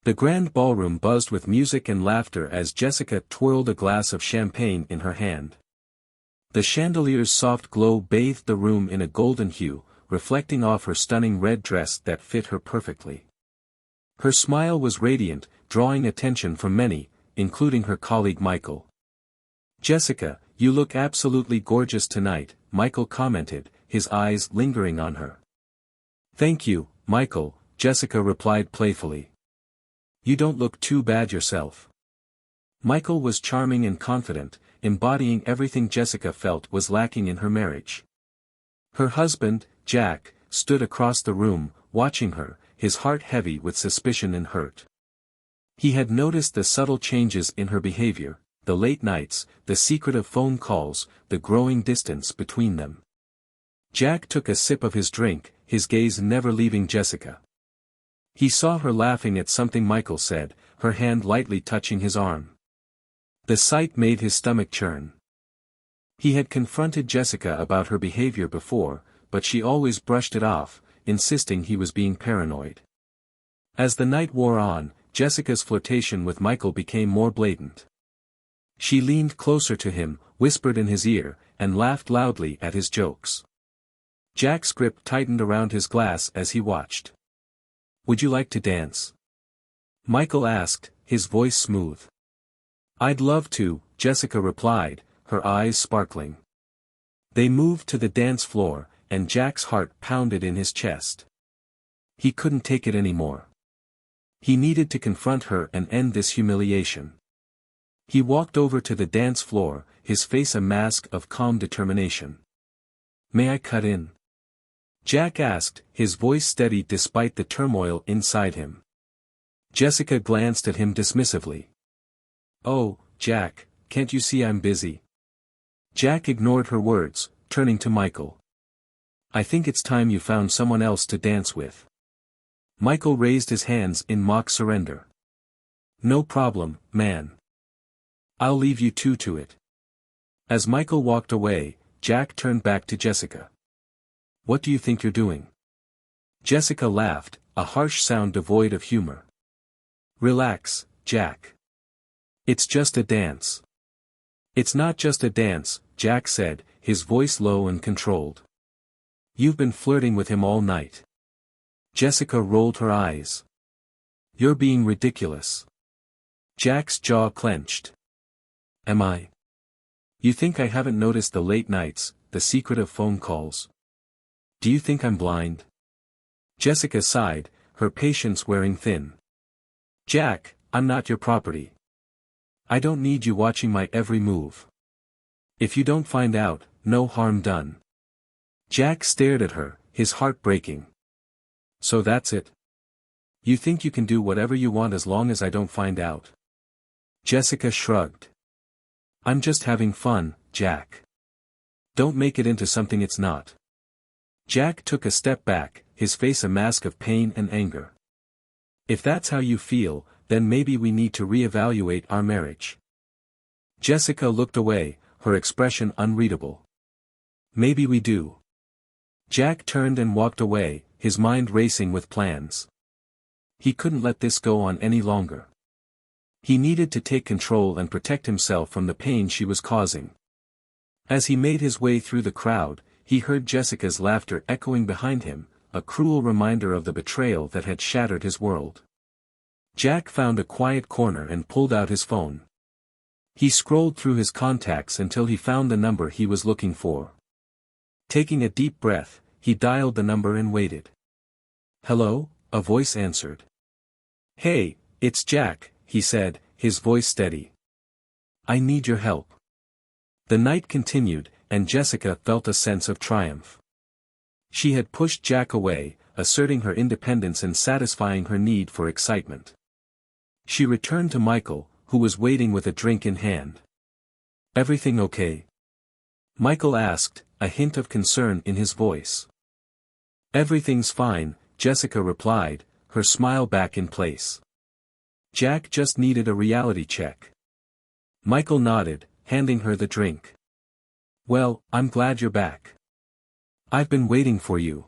The grand ballroom buzzed with music and laughter as Jessica twirled a glass of champagne in her hand. The chandelier's soft glow bathed the room in a golden hue, reflecting off her stunning red dress that fit her perfectly. Her smile was radiant, drawing attention from many, including her colleague Michael. "Jessica, you look absolutely gorgeous tonight," Michael commented, his eyes lingering on her. "Thank you, Michael," Jessica replied playfully. "You don't look too bad yourself." Michael was charming and confident, embodying everything Jessica felt was lacking in her marriage. Her husband, Jack, stood across the room, watching her, his heart heavy with suspicion and hurt. He had noticed the subtle changes in her behavior, the late nights, the secretive phone calls, the growing distance between them. Jack took a sip of his drink, his gaze never leaving Jessica. He saw her laughing at something Michael said, her hand lightly touching his arm. The sight made his stomach churn. He had confronted Jessica about her behavior before, but she always brushed it off, insisting he was being paranoid. As the night wore on, Jessica's flirtation with Michael became more blatant. She leaned closer to him, whispered in his ear, and laughed loudly at his jokes. Jack's grip tightened around his glass as he watched. "Would you like to dance?" Michael asked, his voice smooth. "I'd love to," Jessica replied, her eyes sparkling. They moved to the dance floor, and Jack's heart pounded in his chest. He couldn't take it anymore. He needed to confront her and end this humiliation. He walked over to the dance floor, his face a mask of calm determination. "May I cut in?" Jack asked, his voice steady despite the turmoil inside him. Jessica glanced at him dismissively. "Oh, Jack, can't you see I'm busy?" Jack ignored her words, turning to Michael. "I think it's time you found someone else to dance with." Michael raised his hands in mock surrender. "No problem, man. I'll leave you two to it." As Michael walked away, Jack turned back to Jessica. "What do you think you're doing?" Jessica laughed, a harsh sound devoid of humor. "Relax, Jack. It's just a dance." "It's not just a dance," Jack said, his voice low and controlled. "You've been flirting with him all night." Jessica rolled her eyes. "You're being ridiculous." Jack's jaw clenched. "Am I? You think I haven't noticed the late nights, the secretive phone calls? Do you think I'm blind?" Jessica sighed, her patience wearing thin. "Jack, I'm not your property. I don't need you watching my every move. If you don't find out, no harm done." Jack stared at her, his heart breaking. "So that's it? You think you can do whatever you want as long as I don't find out?" Jessica shrugged. "I'm just having fun, Jack. Don't make it into something it's not." Jack took a step back, his face a mask of pain and anger. "If that's how you feel, then maybe we need to reevaluate our marriage." Jessica looked away, her expression unreadable. "Maybe we do." Jack turned and walked away, his mind racing with plans. He couldn't let this go on any longer. He needed to take control and protect himself from the pain she was causing. As he made his way through the crowd, he heard Jessica's laughter echoing behind him, a cruel reminder of the betrayal that had shattered his world. Jack found a quiet corner and pulled out his phone. He scrolled through his contacts until he found the number he was looking for. Taking a deep breath, he dialed the number and waited. "Hello?" a voice answered. "Hey, it's Jack," he said, his voice steady. "I need your help." The night continued, and Jessica felt a sense of triumph. She had pushed Jack away, asserting her independence and satisfying her need for excitement. She returned to Michael, who was waiting with a drink in hand. "Everything okay?" Michael asked, a hint of concern in his voice. "Everything's fine," Jessica replied, her smile back in place. Jack just needed a reality check. Michael nodded, handing her the drink. "Well, I'm glad you're back. I've been waiting for you."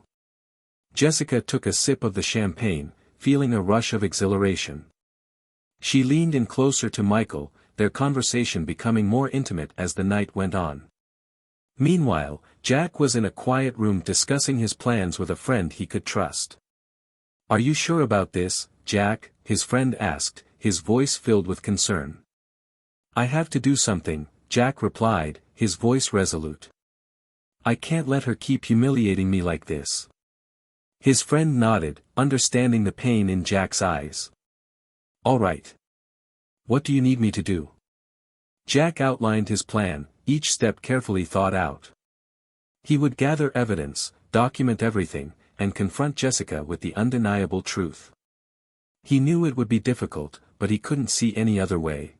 Jessica took a sip of the champagne, feeling a rush of exhilaration. She leaned in closer to Michael, their conversation becoming more intimate as the night went on. Meanwhile, Jack was in a quiet room discussing his plans with a friend he could trust. "Are you sure about this, Jack?" his friend asked, his voice filled with concern. "I have to do something," Jack replied, his voice resolute. "I can't let her keep humiliating me like this." His friend nodded, understanding the pain in Jack's eyes. "All right. What do you need me to do?" Jack outlined his plan, each step carefully thought out. He would gather evidence, document everything, and confront Jessica with the undeniable truth. He knew it would be difficult, but he couldn't see any other way.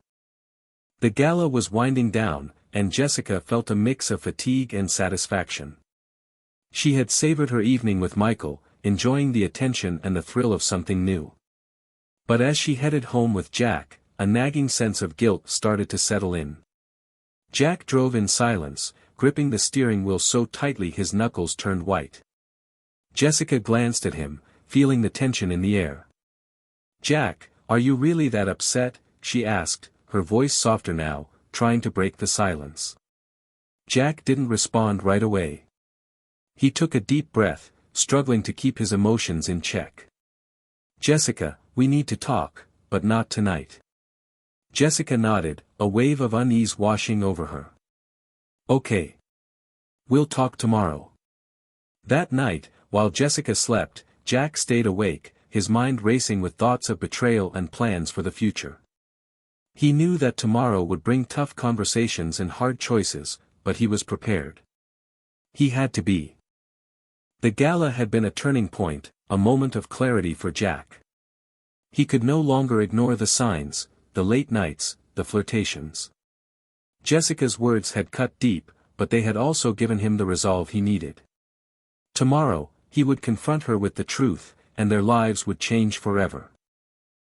The gala was winding down, and Jessica felt a mix of fatigue and satisfaction. She had savored her evening with Michael, enjoying the attention and the thrill of something new. But as she headed home with Jack, a nagging sense of guilt started to settle in. Jack drove in silence, gripping the steering wheel so tightly his knuckles turned white. Jessica glanced at him, feeling the tension in the air. "Jack, are you really that upset?" she asked, her voice softer now, trying to break the silence. Jack didn't respond right away. He took a deep breath, struggling to keep his emotions in check. "Jessica, we need to talk, but not tonight." Jessica nodded, a wave of unease washing over her. "Okay. We'll talk tomorrow." That night, while Jessica slept, Jack stayed awake, his mind racing with thoughts of betrayal and plans for the future. He knew that tomorrow would bring tough conversations and hard choices, but he was prepared. He had to be. The gala had been a turning point, a moment of clarity for Jack. He could no longer ignore the signs, the late nights, the flirtations. Jessica's words had cut deep, but they had also given him the resolve he needed. Tomorrow, he would confront her with the truth, and their lives would change forever.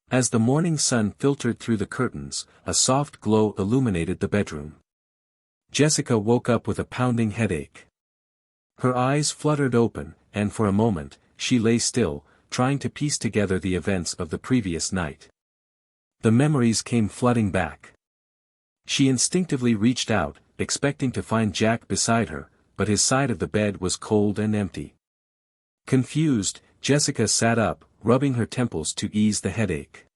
As the morning sun filtered through the curtains, a soft glow illuminated the bedroom. Jessica woke up with a pounding headache. Her eyes fluttered open, and for a moment, she lay still, trying to piece together the events of the previous night. The memories came flooding back. She instinctively reached out, expecting to find Jack beside her, but his side of the bed was cold and empty. Confused, Jessica sat up, rubbing her temples to ease the headache.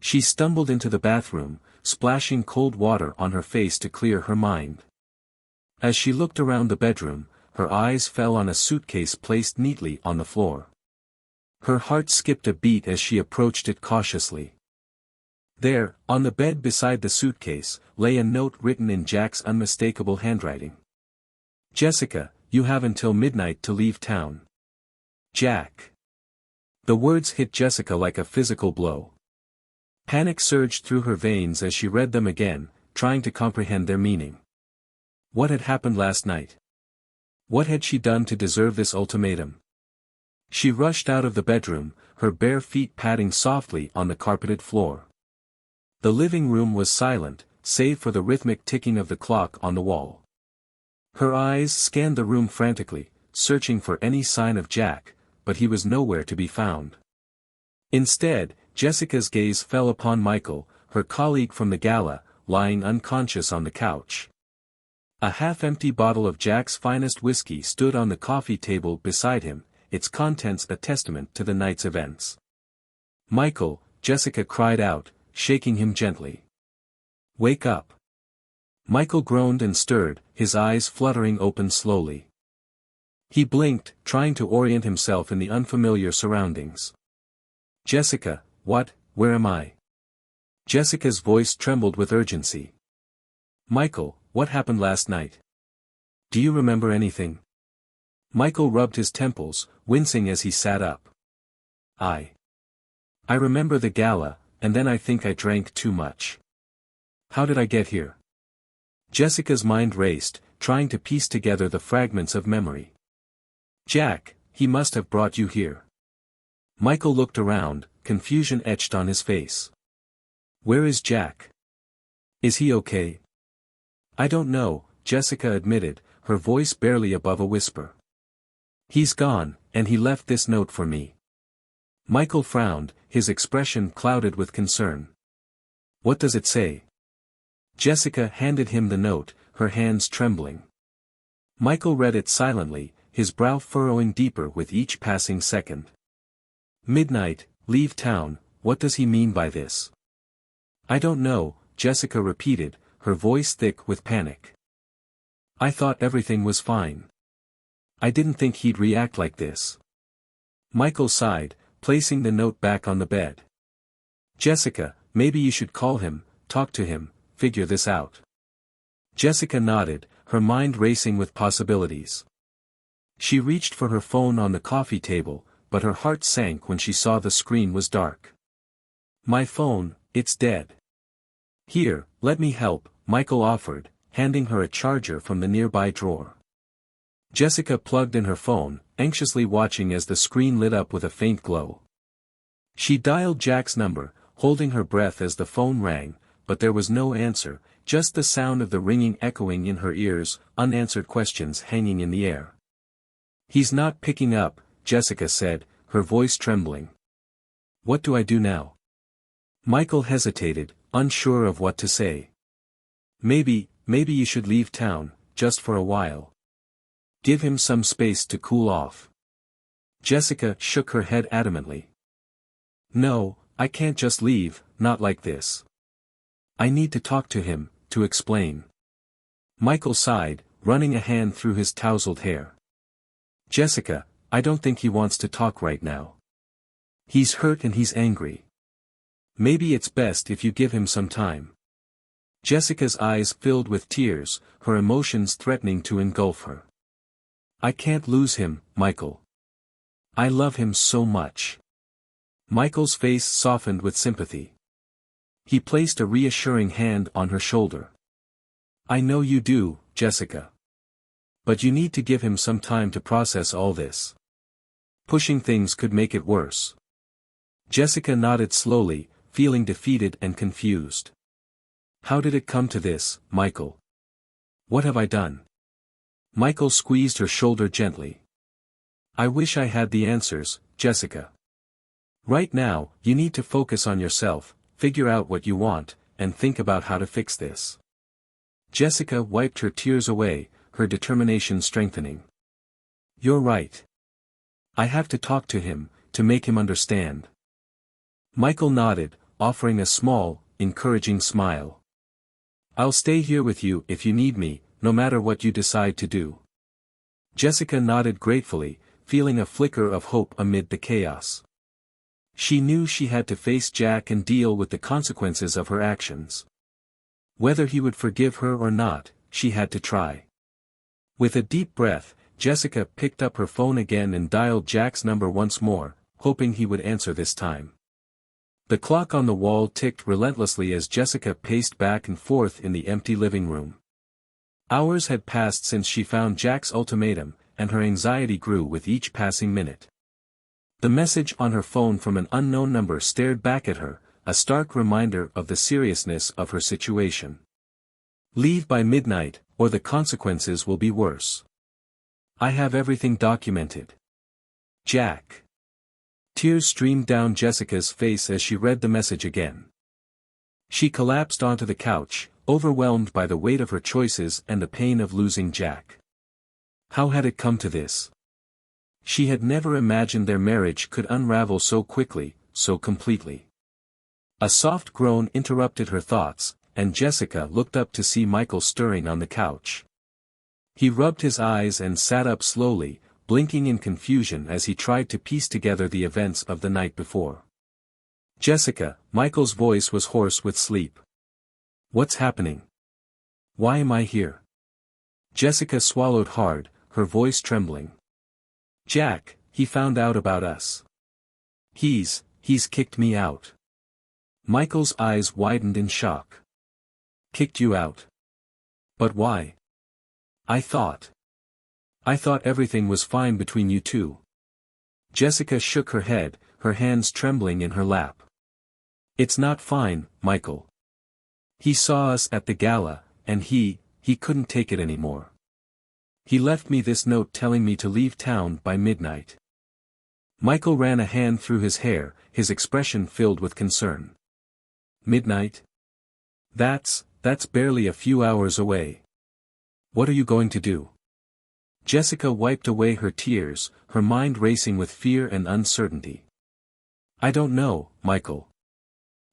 She stumbled into the bathroom, splashing cold water on her face to clear her mind. As she looked around the bedroom, her eyes fell on a suitcase placed neatly on the floor. Her heart skipped a beat as she approached it cautiously. There, on the bed beside the suitcase, lay a note written in Jack's unmistakable handwriting. "Jessica, you have until midnight to leave town. Jack." The words hit Jessica like a physical blow. Panic surged through her veins as she read them again, trying to comprehend their meaning. What had happened last night? What had she done to deserve this ultimatum? She rushed out of the bedroom, her bare feet padding softly on the carpeted floor. The living room was silent, save for the rhythmic ticking of the clock on the wall. Her eyes scanned the room frantically, searching for any sign of Jack, but he was nowhere to be found. Instead, Jessica's gaze fell upon Michael, her colleague from the gala, lying unconscious on the couch. A half-empty bottle of Jack's finest whiskey stood on the coffee table beside him, its contents a testament to the night's events. "Michael," Jessica cried out, shaking him gently. "Wake up." Michael groaned and stirred, his eyes fluttering open slowly. He blinked, trying to orient himself in the unfamiliar surroundings. "Jessica, where am I?" Jessica's voice trembled with urgency. "Michael, what happened last night? Do you remember anything?" Michael rubbed his temples, wincing as he sat up. I remember the gala, and then I think I drank too much. How did I get here?" Jessica's mind raced, trying to piece together the fragments of memory. "Jack, he must have brought you here." Michael looked around, confusion etched on his face. "Where is Jack? Is he okay?" "I don't know," Jessica admitted, her voice barely above a whisper. "He's gone, and he left this note for me." Michael frowned, his expression clouded with concern. What does it say? Jessica handed him the note, her hands trembling. Michael read it silently, his brow furrowing deeper with each passing second. Midnight, leave town, what does he mean by this? I don't know, Jessica repeated, her voice thick with panic. I thought everything was fine. I didn't think he'd react like this. Michael sighed, placing the note back on the bed. Jessica, maybe you should call him, talk to him, figure this out. Jessica nodded, her mind racing with possibilities. She reached for her phone on the coffee table, but her heart sank when she saw the screen was dark. My phone, it's dead. Here, let me help, Michael offered, handing her a charger from the nearby drawer. Jessica plugged in her phone, anxiously watching as the screen lit up with a faint glow. She dialed Jack's number, holding her breath as the phone rang, but there was no answer, just the sound of the ringing echoing in her ears, unanswered questions hanging in the air. He's not picking up, Jessica said, her voice trembling. What do I do now? Michael hesitated, unsure of what to say. Maybe you should leave town, just for a while. Give him some space to cool off. Jessica shook her head adamantly. No, I can't just leave, not like this. I need to talk to him, to explain. Michael sighed, running a hand through his tousled hair. Jessica, I don't think he wants to talk right now. He's hurt and he's angry. Maybe it's best if you give him some time. Jessica's eyes filled with tears, her emotions threatening to engulf her. I can't lose him, Michael. I love him so much. Michael's face softened with sympathy. He placed a reassuring hand on her shoulder. I know you do, Jessica. But you need to give him some time to process all this. Pushing things could make it worse. Jessica nodded slowly, feeling defeated and confused. How did it come to this, Michael? What have I done? Michael squeezed her shoulder gently. I wish I had the answers, Jessica. Right now, you need to focus on yourself, figure out what you want, and think about how to fix this. Jessica wiped her tears away, her determination strengthening. You're right. I have to talk to him, to make him understand. Michael nodded, offering a small, encouraging smile. I'll stay here with you if you need me, no matter what you decide to do. Jessica nodded gratefully, feeling a flicker of hope amid the chaos. She knew she had to face Jack and deal with the consequences of her actions. Whether he would forgive her or not, she had to try. With a deep breath, Jessica picked up her phone again and dialed Jack's number once more, hoping he would answer this time. The clock on the wall ticked relentlessly as Jessica paced back and forth in the empty living room. Hours had passed since she found Jack's ultimatum, and her anxiety grew with each passing minute. The message on her phone from an unknown number stared back at her, a stark reminder of the seriousness of her situation. Leave by midnight, or the consequences will be worse. I have everything documented. Jack. Tears streamed down Jessica's face as she read the message again. She collapsed onto the couch, overwhelmed by the weight of her choices and the pain of losing Jack. How had it come to this? She had never imagined their marriage could unravel so quickly, so completely. A soft groan interrupted her thoughts, and Jessica looked up to see Michael stirring on the couch. He rubbed his eyes and sat up slowly, blinking in confusion as he tried to piece together the events of the night before. Jessica, Michael's voice was hoarse with sleep. What's happening? Why am I here? Jessica swallowed hard, her voice trembling. Jack, he found out about us. He's kicked me out. Michael's eyes widened in shock. Kicked you out? But why? I thought everything was fine between you two. Jessica shook her head, her hands trembling in her lap. It's not fine, Michael. He saw us at the gala, and he couldn't take it anymore. He left me this note telling me to leave town by midnight. Michael ran a hand through his hair, his expression filled with concern. Midnight? That's barely a few hours away. What are you going to do? Jessica wiped away her tears, her mind racing with fear and uncertainty. I don't know, Michael.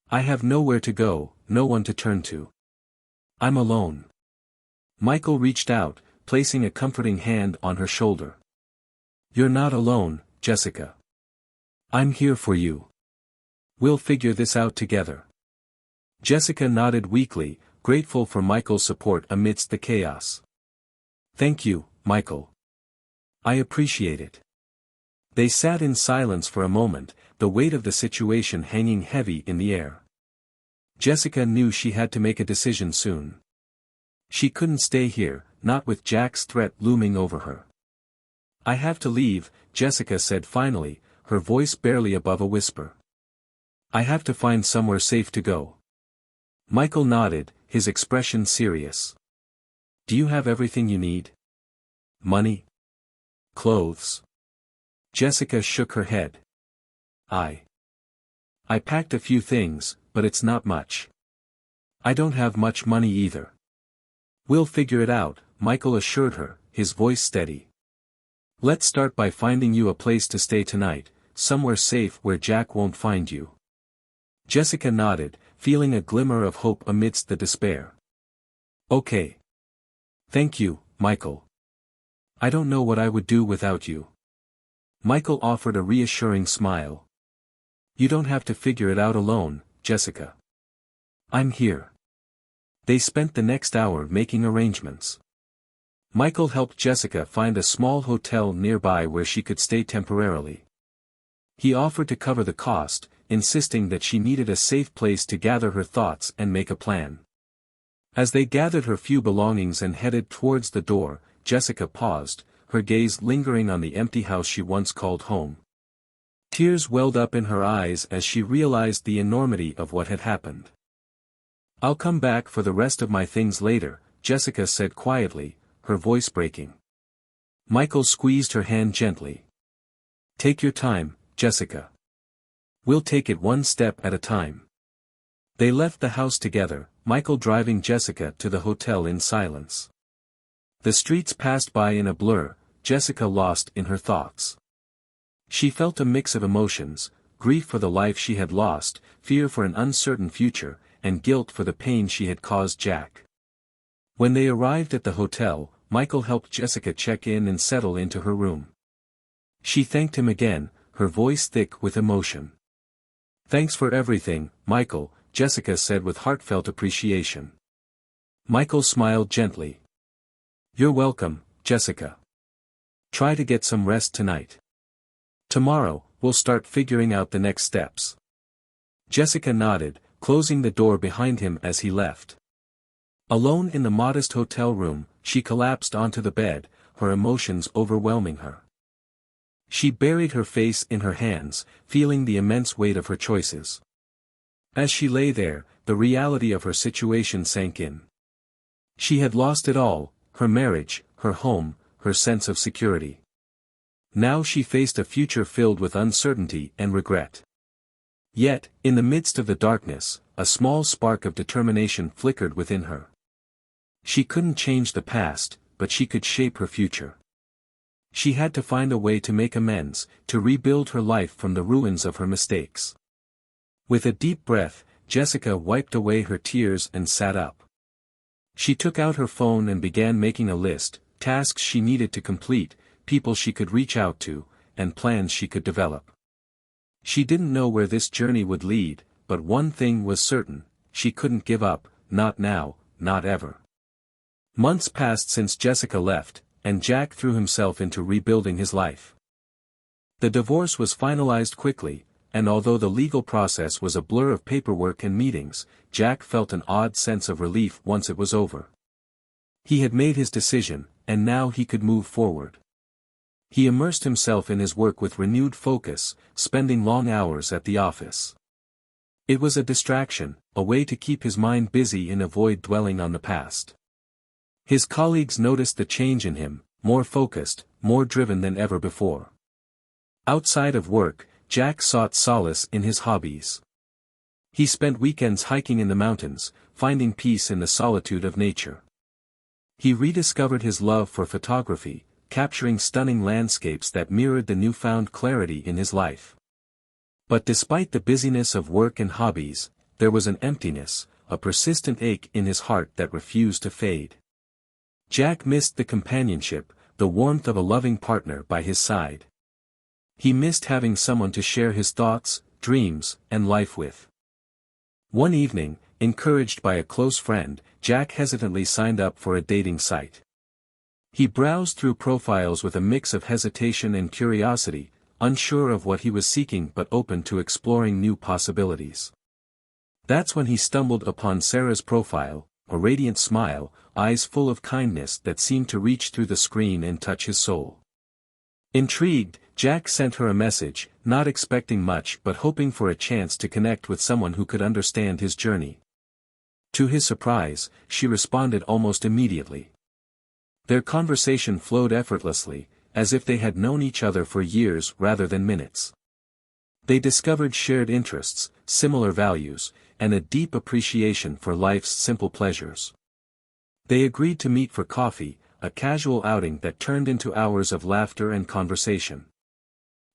I have nowhere to go, no one to turn to. I'm alone. Michael reached out, placing a comforting hand on her shoulder. You're not alone, Jessica. I'm here for you. We'll figure this out together. Jessica nodded weakly, grateful for Michael's support amidst the chaos. Thank you, Michael. I appreciate it. They sat in silence for a moment, the weight of the situation hanging heavy in the air. Jessica knew she had to make a decision soon. She couldn't stay here, not with Jack's threat looming over her. I have to leave, Jessica said finally, her voice barely above a whisper. I have to find somewhere safe to go. Michael nodded, his expression serious. Do you have everything you need? Money? Clothes? Jessica shook her head. I packed a few things, but it's not much. I don't have much money either. We'll figure it out, Michael assured her, his voice steady. Let's start by finding you a place to stay tonight, somewhere safe where Jack won't find you. Jessica nodded, feeling a glimmer of hope amidst the despair. Okay. Thank you, Michael. I don't know what I would do without you. Michael offered a reassuring smile. You don't have to figure it out alone, Jessica. I'm here. They spent the next hour making arrangements. Michael helped Jessica find a small hotel nearby where she could stay temporarily. He offered to cover the cost, insisting that she needed a safe place to gather her thoughts and make a plan. As they gathered her few belongings and headed towards the door, Jessica paused, her gaze lingering on the empty house she once called home. Tears welled up in her eyes as she realized the enormity of what had happened. I'll come back for the rest of my things later, Jessica said quietly, her voice breaking. Michael squeezed her hand gently. Take your time, Jessica. We'll take it one step at a time. They left the house together, Michael driving Jessica to the hotel in silence. The streets passed by in a blur, Jessica lost in her thoughts. She felt a mix of emotions, grief for the life she had lost, fear for an uncertain future, and guilt for the pain she had caused Jack. When they arrived at the hotel, Michael helped Jessica check in and settle into her room. She thanked him again, her voice thick with emotion. Thanks for everything, Michael, Jessica said with heartfelt appreciation. Michael smiled gently. You're welcome, Jessica. Try to get some rest tonight. Tomorrow, we'll start figuring out the next steps. Jessica nodded, closing the door behind him as he left. Alone in the modest hotel room, she collapsed onto the bed, her emotions overwhelming her. She buried her face in her hands, feeling the immense weight of her choices. As she lay there, the reality of her situation sank in. She had lost it all, her marriage, her home, her sense of security. Now she faced a future filled with uncertainty and regret. Yet, in the midst of the darkness, a small spark of determination flickered within her. She couldn't change the past, but she could shape her future. She had to find a way to make amends, to rebuild her life from the ruins of her mistakes. With a deep breath, Jessica wiped away her tears and sat up. She took out her phone and began making a list, tasks she needed to complete, people she could reach out to, and plans she could develop. She didn't know where this journey would lead, but one thing was certain, she couldn't give up, not now, not ever. Months passed since Jessica left, and Jack threw himself into rebuilding his life. The divorce was finalized quickly, and although the legal process was a blur of paperwork and meetings, Jack felt an odd sense of relief once it was over. He had made his decision, and now he could move forward. He immersed himself in his work with renewed focus, spending long hours at the office. It was a distraction, a way to keep his mind busy and avoid dwelling on the past. His colleagues noticed the change in him, more focused, more driven than ever before. Outside of work, Jack sought solace in his hobbies. He spent weekends hiking in the mountains, finding peace in the solitude of nature. He rediscovered his love for photography, capturing stunning landscapes that mirrored the newfound clarity in his life. But despite the busyness of work and hobbies, there was an emptiness, a persistent ache in his heart that refused to fade. Jack missed the companionship, the warmth of a loving partner by his side. He missed having someone to share his thoughts, dreams, and life with. One evening, encouraged by a close friend, Jack hesitantly signed up for a dating site. He browsed through profiles with a mix of hesitation and curiosity, unsure of what he was seeking but open to exploring new possibilities. That's when he stumbled upon Sarah's profile, a radiant smile, eyes full of kindness that seemed to reach through the screen and touch his soul. Intrigued, Jack sent her a message, not expecting much but hoping for a chance to connect with someone who could understand his journey. To his surprise, she responded almost immediately. Their conversation flowed effortlessly, as if they had known each other for years rather than minutes. They discovered shared interests, similar values, and a deep appreciation for life's simple pleasures. They agreed to meet for coffee, a casual outing that turned into hours of laughter and conversation.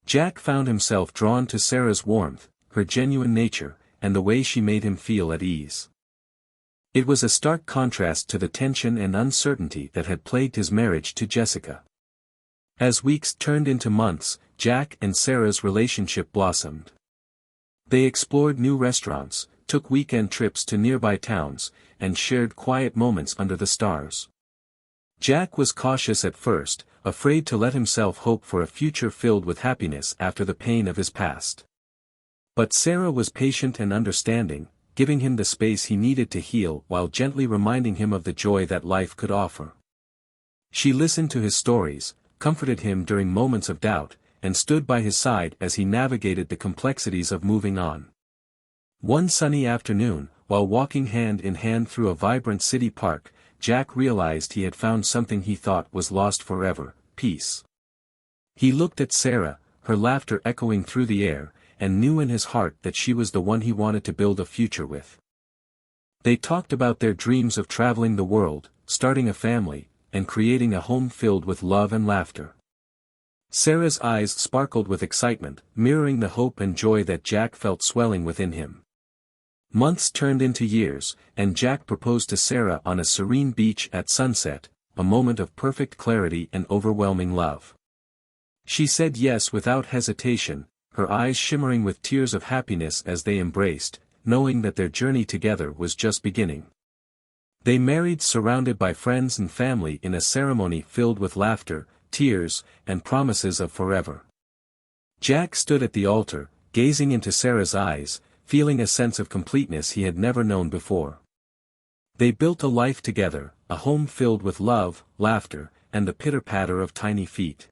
Jack found himself drawn to Sarah's warmth, her genuine nature, and the way she made him feel at ease. It was a stark contrast to the tension and uncertainty that had plagued his marriage to Jessica. As weeks turned into months, Jack and Sarah's relationship blossomed. They explored new restaurants, took weekend trips to nearby towns, and shared quiet moments under the stars. Jack was cautious at first, afraid to let himself hope for a future filled with happiness after the pain of his past. But Sarah was patient and understanding, giving him the space he needed to heal while gently reminding him of the joy that life could offer. She listened to his stories, comforted him during moments of doubt, and stood by his side as he navigated the complexities of moving on. One sunny afternoon, while walking hand in hand through a vibrant city park, Jack realized he had found something he thought was lost forever: peace. He looked at Sarah, her laughter echoing through the air, and knew in his heart that she was the one he wanted to build a future with. They talked about their dreams of traveling the world, starting a family, and creating a home filled with love and laughter. Sarah's eyes sparkled with excitement, mirroring the hope and joy that Jack felt swelling within him. Months turned into years, and Jack proposed to Sarah on a serene beach at sunset, a moment of perfect clarity and overwhelming love. She said yes without hesitation, her eyes shimmering with tears of happiness as they embraced, knowing that their journey together was just beginning. They married surrounded by friends and family in a ceremony filled with laughter, tears, and promises of forever. Jack stood at the altar, gazing into Sarah's eyes, feeling a sense of completeness he had never known before. They built a life together, a home filled with love, laughter, and the pitter-patter of tiny feet.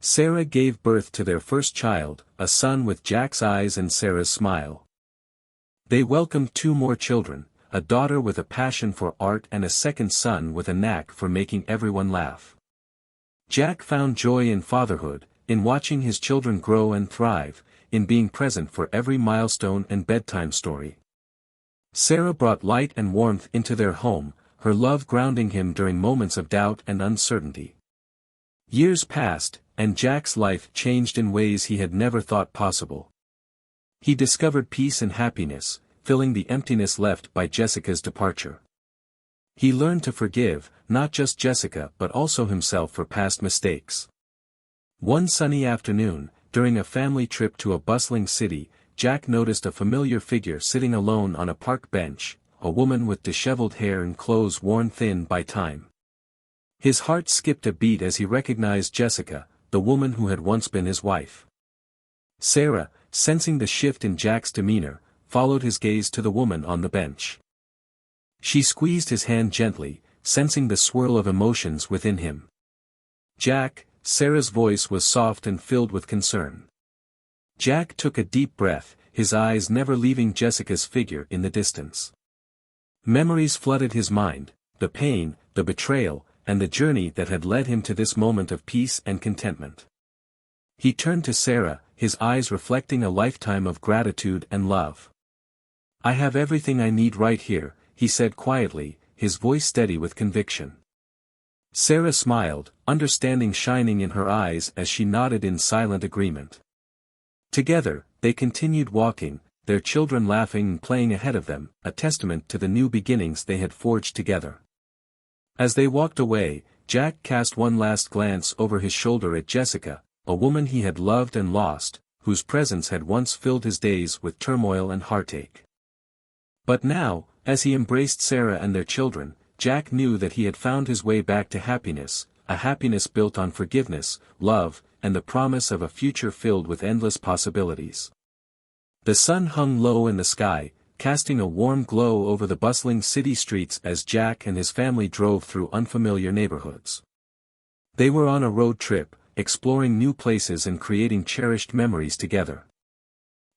Sarah gave birth to their first child, a son with Jack's eyes and Sarah's smile. They welcomed two more children, a daughter with a passion for art and a second son with a knack for making everyone laugh. Jack found joy in fatherhood, in watching his children grow and thrive, in being present for every milestone and bedtime story. Sarah brought light and warmth into their home, her love grounding him during moments of doubt and uncertainty. Years passed, and Jack's life changed in ways he had never thought possible. He discovered peace and happiness, filling the emptiness left by Jessica's departure. He learned to forgive, not just Jessica but also himself for past mistakes. One sunny afternoon, during a family trip to a bustling city, Jack noticed a familiar figure sitting alone on a park bench, a woman with disheveled hair and clothes worn thin by time. His heart skipped a beat as he recognized Jessica, the woman who had once been his wife. Sarah, sensing the shift in Jack's demeanor, followed his gaze to the woman on the bench. She squeezed his hand gently, sensing the swirl of emotions within him. "Jack," Sarah's voice was soft and filled with concern. Jack took a deep breath, his eyes never leaving Jessica's figure in the distance. Memories flooded his mind, the pain, the betrayal, and the journey that had led him to this moment of peace and contentment. He turned to Sarah, his eyes reflecting a lifetime of gratitude and love. I have everything I need right here, he said quietly, his voice steady with conviction. Sarah smiled, understanding shining in her eyes as she nodded in silent agreement. Together, they continued walking, their children laughing and playing ahead of them, a testament to the new beginnings they had forged together. As they walked away, Jack cast one last glance over his shoulder at Jessica, a woman he had loved and lost, whose presence had once filled his days with turmoil and heartache. But now, as he embraced Sarah and their children, Jack knew that he had found his way back to happiness, a happiness built on forgiveness, love, and the promise of a future filled with endless possibilities. The sun hung low in the sky, casting a warm glow over the bustling city streets as Jack and his family drove through unfamiliar neighborhoods. They were on a road trip, exploring new places and creating cherished memories together.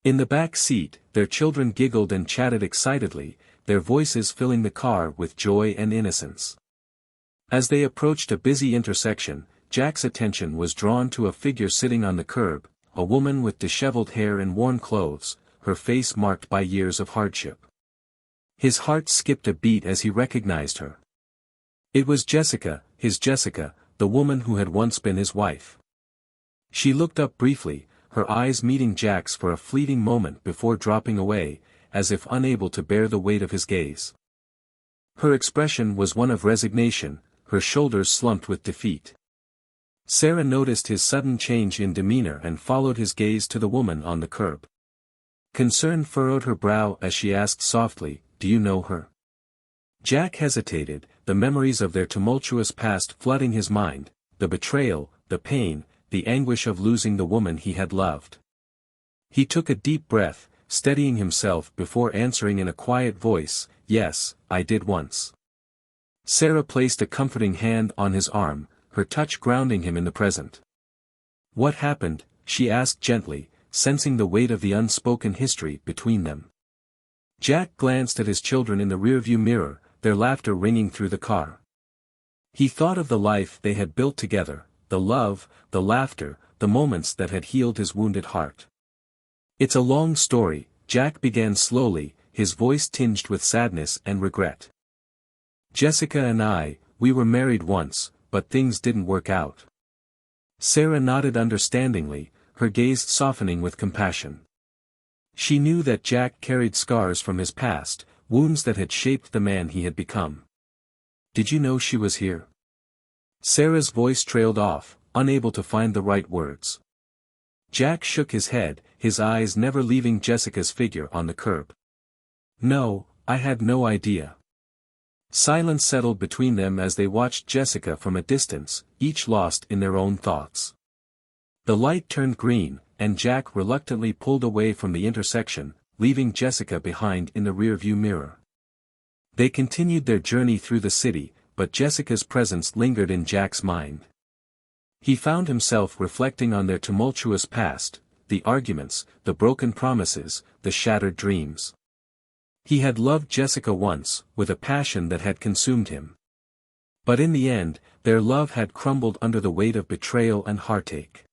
In the back seat, their children giggled and chatted excitedly, their voices filling the car with joy and innocence. As they approached a busy intersection, Jack's attention was drawn to a figure sitting on the curb, a woman with disheveled hair and worn clothes, her face marked by years of hardship. His heart skipped a beat as he recognized her. It was Jessica, his Jessica, the woman who had once been his wife. She looked up briefly, her eyes meeting Jack's for a fleeting moment before dropping away, as if unable to bear the weight of his gaze. Her expression was one of resignation, her shoulders slumped with defeat. Sarah noticed his sudden change in demeanor and followed his gaze to the woman on the curb. Concern furrowed her brow as she asked softly, "Do you know her?" Jack hesitated, the memories of their tumultuous past flooding his mind, the betrayal, the pain, the anguish of losing the woman he had loved. He took a deep breath, steadying himself before answering in a quiet voice, "Yes, I did once." Sarah placed a comforting hand on his arm, her touch grounding him in the present. "What happened?" she asked gently, sensing the weight of the unspoken history between them. Jack glanced at his children in the rearview mirror, their laughter ringing through the car. He thought of the life they had built together, the love, the laughter, the moments that had healed his wounded heart. "It's a long story," Jack began slowly, his voice tinged with sadness and regret. "Jessica and we were married once, but things didn't work out." Sarah nodded understandingly, her gaze softening with compassion. She knew that Jack carried scars from his past, wounds that had shaped the man he had become. "Did you know she was here?" Sarah's voice trailed off, unable to find the right words. Jack shook his head, his eyes never leaving Jessica's figure on the curb. "No, I had no idea." Silence settled between them as they watched Jessica from a distance, each lost in their own thoughts. The light turned green, and Jack reluctantly pulled away from the intersection, leaving Jessica behind in the rearview mirror. They continued their journey through the city, but Jessica's presence lingered in Jack's mind. He found himself reflecting on their tumultuous past, the arguments, the broken promises, the shattered dreams. He had loved Jessica once, with a passion that had consumed him. But in the end, their love had crumbled under the weight of betrayal and heartache.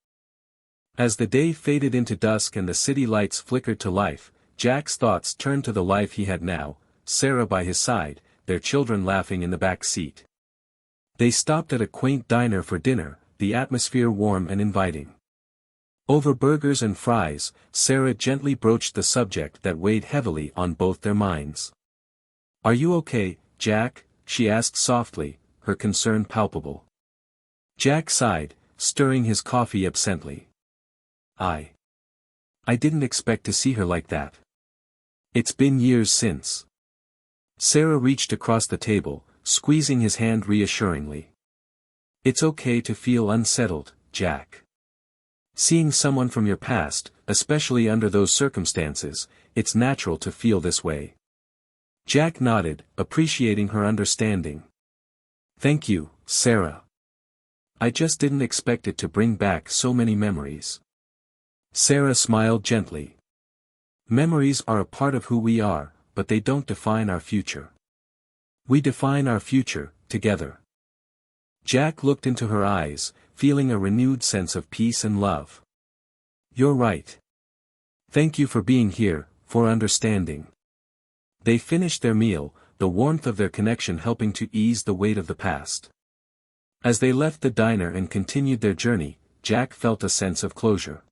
As the day faded into dusk and the city lights flickered to life, Jack's thoughts turned to the life he had now, Sarah by his side, their children laughing in the back seat. They stopped at a quaint diner for dinner, the atmosphere warm and inviting. Over burgers and fries, Sarah gently broached the subject that weighed heavily on both their minds. "Are you okay, Jack?" she asked softly, her concern palpable. Jack sighed, stirring his coffee absently. I didn't expect to see her like that. It's been years since." Sarah reached across the table, squeezing his hand reassuringly. "It's okay to feel unsettled, Jack. Seeing someone from your past, especially under those circumstances, it's natural to feel this way." Jack nodded, appreciating her understanding. "Thank you, Sarah. I just didn't expect it to bring back so many memories." Sarah smiled gently. "Memories are a part of who we are, but they don't define our future. We define our future, together." Jack looked into her eyes, feeling a renewed sense of peace and love. "You're right. Thank you for being here, for understanding." They finished their meal, the warmth of their connection helping to ease the weight of the past. As they left the diner and continued their journey, Jack felt a sense of closure.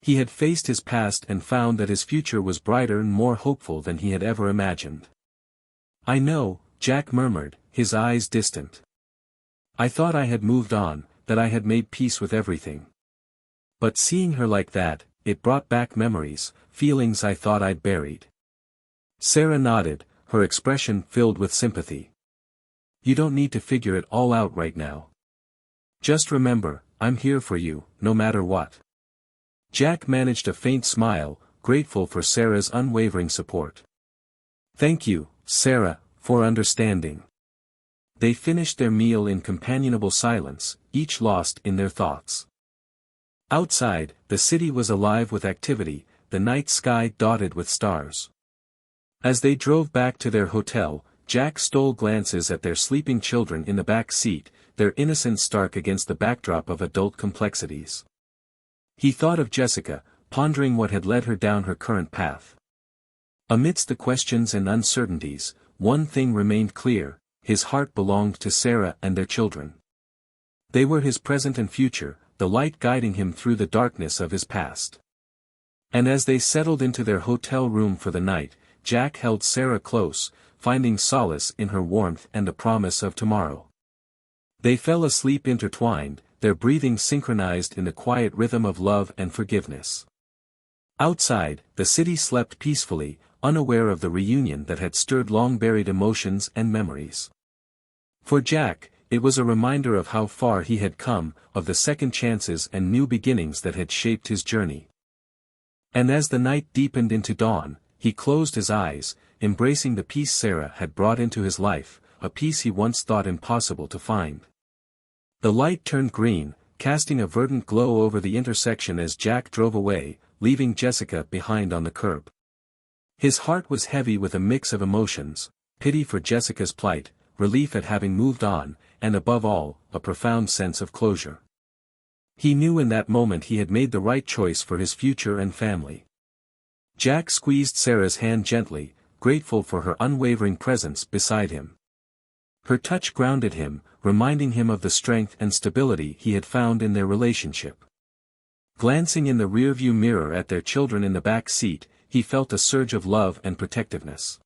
He had faced his past and found that his future was brighter and more hopeful than he had ever imagined. "I know," Jack murmured, his eyes distant. "I thought I had moved on, that I had made peace with everything. But seeing her like that, it brought back memories, feelings I thought I'd buried." Sarah nodded, her expression filled with sympathy. "You don't need to figure it all out right now. Just remember, I'm here for you, no matter what." Jack managed a faint smile, grateful for Sarah's unwavering support. "Thank you, Sarah, for understanding." They finished their meal in companionable silence, each lost in their thoughts. Outside, the city was alive with activity, the night sky dotted with stars. As they drove back to their hotel, Jack stole glances at their sleeping children in the back seat, their innocence stark against the backdrop of adult complexities. He thought of Jessica, pondering what had led her down her current path. Amidst the questions and uncertainties, one thing remained clear: his heart belonged to Sarah and their children. They were his present and future, the light guiding him through the darkness of his past. And as they settled into their hotel room for the night, Jack held Sarah close, finding solace in her warmth and the promise of tomorrow. They fell asleep intertwined, their breathing synchronized in the quiet rhythm of love and forgiveness. Outside, the city slept peacefully, unaware of the reunion that had stirred long-buried emotions and memories. For Jack, it was a reminder of how far he had come, of the second chances and new beginnings that had shaped his journey. And as the night deepened into dawn, he closed his eyes, embracing the peace Sarah had brought into his life, a peace he once thought impossible to find. The light turned green, casting a verdant glow over the intersection as Jack drove away, leaving Jessica behind on the curb. His heart was heavy with a mix of emotions: pity for Jessica's plight, relief at having moved on, and above all, a profound sense of closure. He knew in that moment he had made the right choice for his future and family. Jack squeezed Sarah's hand gently, grateful for her unwavering presence beside him. Her touch grounded him, reminding him of the strength and stability he had found in their relationship. Glancing in the rearview mirror at their children in the back seat, he felt a surge of love and protectiveness.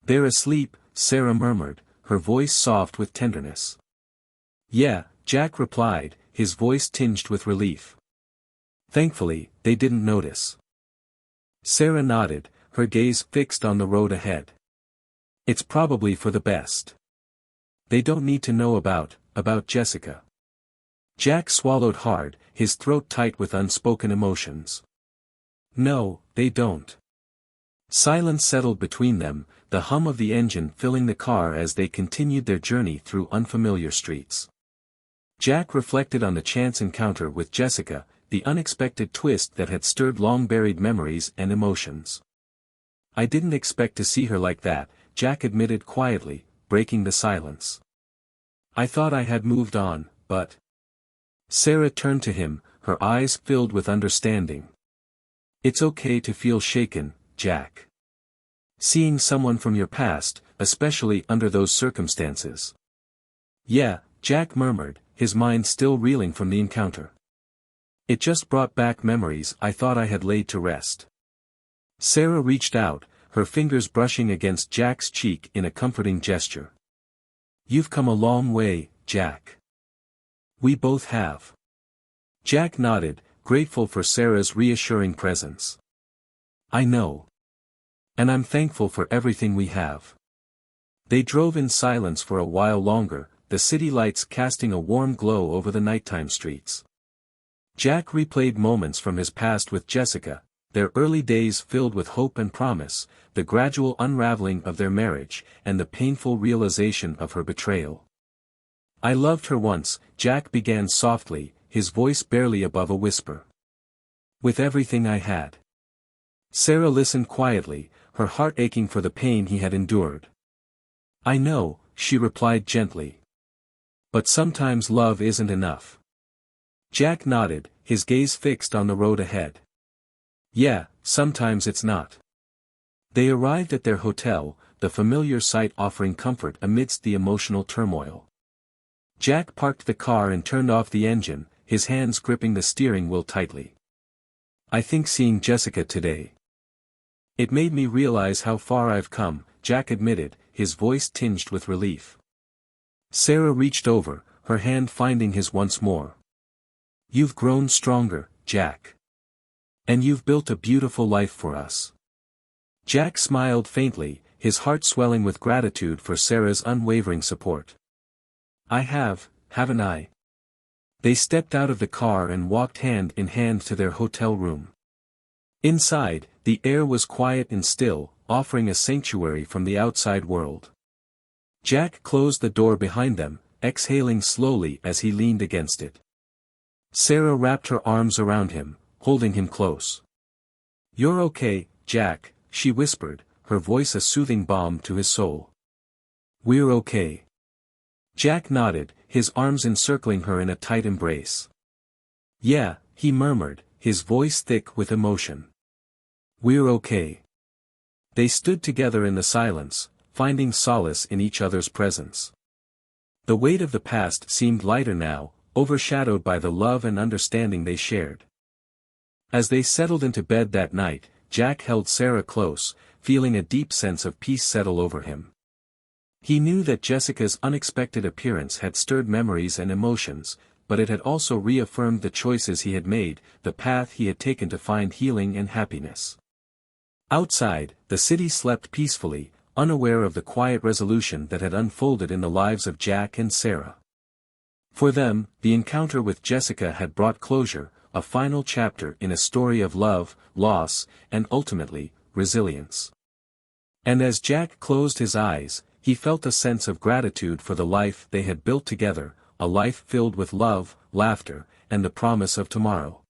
"They're asleep," Sarah murmured, her voice soft with tenderness. "Yeah," Jack replied, his voice tinged with relief. "Thankfully, they didn't notice." Sarah nodded, her gaze fixed on the road ahead. "It's probably for the best. They don't need to know about Jessica." Jack swallowed hard, his throat tight with unspoken emotions. "No, they don't." Silence settled between them, the hum of the engine filling the car as they continued their journey through unfamiliar streets. Jack reflected on the chance encounter with Jessica, the unexpected twist that had stirred long-buried memories and emotions. "I didn't expect to see her like that," Jack admitted quietly, breaking the silence. "I thought I had moved on, but—" Sarah turned to him, her eyes filled with understanding. "It's okay to feel shaken, Jack. Seeing someone from your past, especially under those circumstances." "Yeah," Jack murmured, his mind still reeling from the encounter. "It just brought back memories I thought I had laid to rest." Sarah reached out, her fingers brushing against Jack's cheek in a comforting gesture. "You've come a long way, Jack." "We both have." Jack nodded, grateful for Sarah's reassuring presence. "I know. And I'm thankful for everything we have." They drove in silence for a while longer, the city lights casting a warm glow over the nighttime streets. Jack replayed moments from his past with Jessica, their early days filled with hope and promise, the gradual unraveling of their marriage, and the painful realization of her betrayal. "I loved her once," Jack began softly, his voice barely above a whisper. "With everything I had." Sarah listened quietly, her heart aching for the pain he had endured. "I know," she replied gently. "But sometimes love isn't enough." Jack nodded, his gaze fixed on the road ahead. "Yeah, sometimes it's not. They arrived at their hotel, the familiar sight offering comfort amidst the emotional turmoil. Jack parked the car and turned off the engine, his hands gripping the steering wheel tightly. "I think seeing Jessica today. It made me realize how far I've come," Jack admitted, his voice tinged with relief. Sarah reached over, her hand finding his once more. "You've grown stronger, Jack. And you've built a beautiful life for us." Jack smiled faintly, his heart swelling with gratitude for Sarah's unwavering support. "I have, haven't I?" They stepped out of the car and walked hand in hand to their hotel room. Inside, the air was quiet and still, offering a sanctuary from the outside world. Jack closed the door behind them, exhaling slowly as he leaned against it. Sarah wrapped her arms around him, holding him close. "You're okay, Jack," she whispered, her voice a soothing balm to his soul. "We're okay." Jack nodded, his arms encircling her in a tight embrace. "Yeah," he murmured, his voice thick with emotion. "We're okay." They stood together in the silence, finding solace in each other's presence. The weight of the past seemed lighter now, overshadowed by the love and understanding they shared. As they settled into bed that night, Jack held Sarah close, feeling a deep sense of peace settle over him. He knew that Jessica's unexpected appearance had stirred memories and emotions, but it had also reaffirmed the choices he had made, the path he had taken to find healing and happiness. Outside, the city slept peacefully, unaware of the quiet resolution that had unfolded in the lives of Jack and Sarah. For them, the encounter with Jessica had brought closure, a final chapter in a story of love, loss, and ultimately, resilience. And as Jack closed his eyes, he felt a sense of gratitude for the life they had built together, a life filled with love, laughter, and the promise of tomorrow.